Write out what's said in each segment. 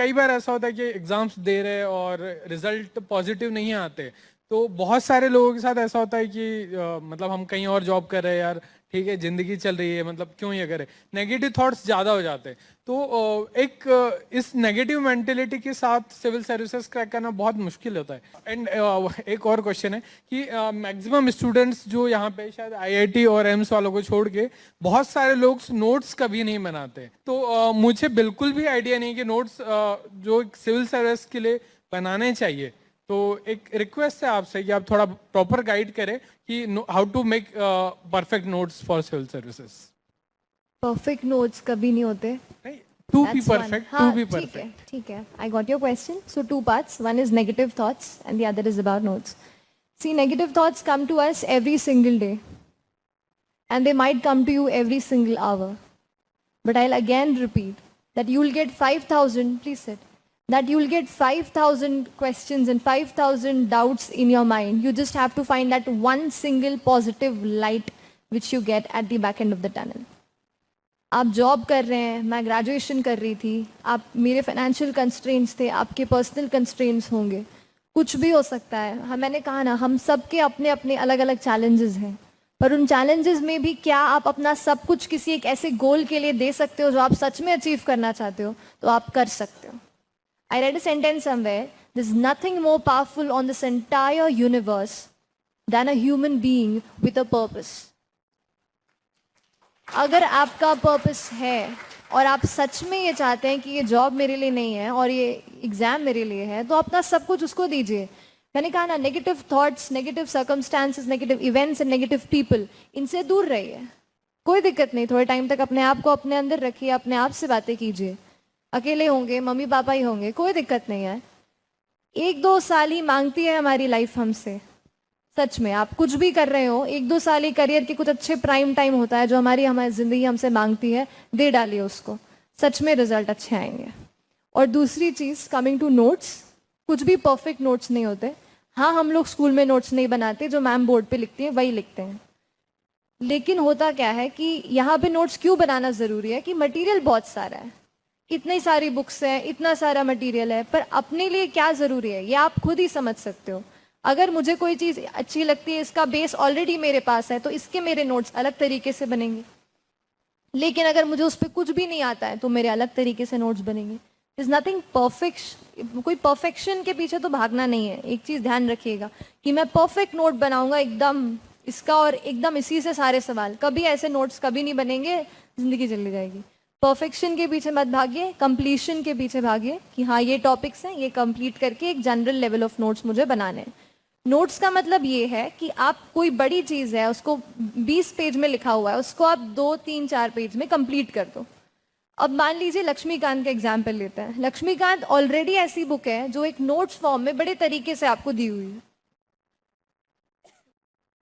कई बार ऐसा होता है कि एग्जाम्स दे रहे हैं और रिजल्ट पॉजिटिव नहीं आते, तो बहुत सारे लोगों के साथ ऐसा होता है कि मतलब हम कहीं और जॉब कर रहे हैं यार, ठीक है जिंदगी चल रही है, मतलब क्यों ये करें, नेगेटिव थॉट्स ज़्यादा हो जाते हैं। तो इस नेगेटिव मेंटेलिटी के साथ सिविल सर्विसेज क्रैक करना बहुत मुश्किल होता है। एंड एक और क्वेश्चन है कि मैक्सिमम स्टूडेंट्स जो यहाँ पे शायद आईआईटी और एम्स वालों को छोड़ के बहुत सारे लोग नोट्स कभी नहीं बनाते, तो मुझे बिल्कुल भी आइडिया नहीं कि नोट्स जो सिविल सर्विस के लिए बनाने चाहिए। तो एक रिक्वेस्ट है आपसे कि आप थोड़ा प्रॉपर गाइड करें कि how to make perfect notes for civil services. Perfect notes कभी नहीं होते। To be That's one. Perfect, to हाँ बी ठीक है परफेक्ट। ठीक है, I got your question. So two parts. One is negative thoughts and the other is about notes. See, negative thoughts come to us every single day and they might come to you every single hour. But I'll again repeat that you'll get 5,000, please sit, that you'll get 5,000 questions and 5,000 doubts in your mind. You just have to find that one single positive light which you get at the back end of the tunnel. आप job कर रहे हैं, मैं graduation कर रही थी, आप मेरे फाइनेंशियल कंस्ट्रेंट्स थे, आपके पर्सनल कंस्ट्रेंट्स होंगे, कुछ भी हो सकता है। हम मैंने कहा ना, हम सब के अपने अपने अलग अलग चैलेंजेस हैं, पर उन चैलेंजेस में भी क्या आप अपना सब कुछ किसी एक ऐसे गोल के लिए दे सकते हो जो आप सच में अचीव करना चाहते हो, तो आप कर सकते हो। I read a sentence somewhere, there's nothing more powerful on this entire universe than a human being with a purpose. अगर आपका पर्पस है और आप सच में ये चाहते हैं कि ये जॉब मेरे लिए नहीं है और ये एग्जाम मेरे लिए है, तो अपना सब कुछ उसको दीजिए। मैंने कहा ना, negative thoughts, negative circumstances, negative events and negative people, इनसे दूर रहिए। कोई दिक्कत नहीं, थोड़े टाइम तक अपने आप को अपने अंदर रखिए, अपने आप से बातें कीजिए। अकेले होंगे, मम्मी पापा ही होंगे, कोई दिक्कत नहीं है। 1-2 साल ही मांगती है हमारी लाइफ हमसे। सच में आप कुछ भी कर रहे हो, 1-2 साल ही करियर के कुछ अच्छे प्राइम टाइम होता है जो हमारी जिंदगी हमसे मांगती है, दे डालिए उसको, सच में रिजल्ट अच्छे आएंगे। और दूसरी चीज, कमिंग टू नोट्स, कुछ भी परफेक्ट नोट्स नहीं होते। हाँ, हम लोग स्कूल में नोट्स नहीं बनाते, जो मैम बोर्ड पे लिखती हैं वही लिखते हैं। लेकिन होता क्या है कि यहाँ पे नोट्स क्यों बनाना जरूरी है कि मटेरियल बहुत सारा है, इतनी सारी बुक्स हैं, इतना सारा मटेरियल है, पर अपने लिए क्या जरूरी है ये आप खुद ही समझ सकते हो। अगर मुझे कोई चीज़ अच्छी लगती है, इसका बेस ऑलरेडी मेरे पास है, तो इसके मेरे नोट्स अलग तरीके से बनेंगे। लेकिन अगर मुझे उस पर कुछ भी नहीं आता है तो मेरे अलग तरीके से नोट्स बनेंगे। इज नथिंग परफेक्ट, कोई परफेक्शन के पीछे तो भागना नहीं है। एक चीज़ ध्यान रखिएगा कि मैं परफेक्ट नोट बनाऊंगा एकदम इसका और एकदम इसी से सारे सवाल, कभी ऐसे नोट्स कभी नहीं बनेंगे, जिंदगी चली जाएगी। परफेक्शन के पीछे मत भागिए, कंप्लीशन के पीछे भागिए कि हाँ ये टॉपिक्स हैं, ये कंप्लीट करके एक जनरल लेवल ऑफ नोट्स मुझे बनाने हैं। नोट्स का मतलब ये है कि आप कोई बड़ी चीज़ है, उसको 20 पेज में लिखा हुआ है, उसको आप 2-3-4 पेज में कंप्लीट कर दो। अब मान लीजिए लक्ष्मीकांत का एग्जाम्पल लेते हैं। लक्ष्मीकांत ऑलरेडी ऐसी बुक है जो एक नोट्स फॉर्म में बड़े तरीके से आपको दी हुई है।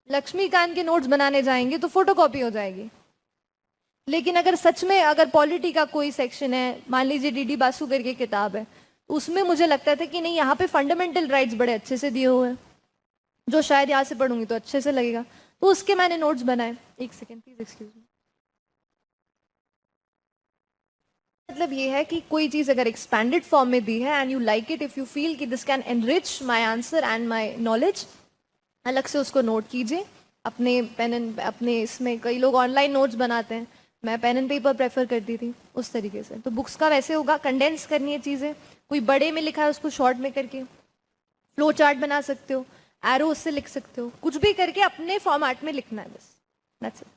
लक्ष्मीकांत के नोट्स बनाने जाएंगे तो फोटोकॉपी हो जाएगी। लेकिन अगर सच में अगर पॉलिटी का कोई सेक्शन है, मान लीजिए डीडी बासु करके किताब है, उसमें मुझे लगता था कि नहीं यहाँ पे फंडामेंटल राइट्स बड़े अच्छे से दिए हुए हैं, जो शायद यहाँ से पढ़ूंगी तो अच्छे से लगेगा, तो उसके मैंने नोट्स बनाए। एक सेकेंड प्लीज एक्सक्यूज मी। मतलब ये है कि कोई चीज अगर एक्सपैंडेड फॉर्म में दी है and you like it, if you feel कि this can enrich my answer and my knowledge, अलग से उसको नोट कीजिए अपने पेन एंड अपने इसमें। कई लोग ऑनलाइन नोट्स बनाते हैं, मैं पेन एंड पेपर प्रेफर करती थी उस तरीके से। तो बुक्स का वैसे होगा, कंडेंस करनी है चीज़ें, कोई बड़े में लिखा है उसको शॉर्ट में करके फ्लो चार्ट बना सकते हो, एरो उससे लिख सकते हो, कुछ भी करके अपने फॉर्मेट में लिखना है बस, दैट्स इट।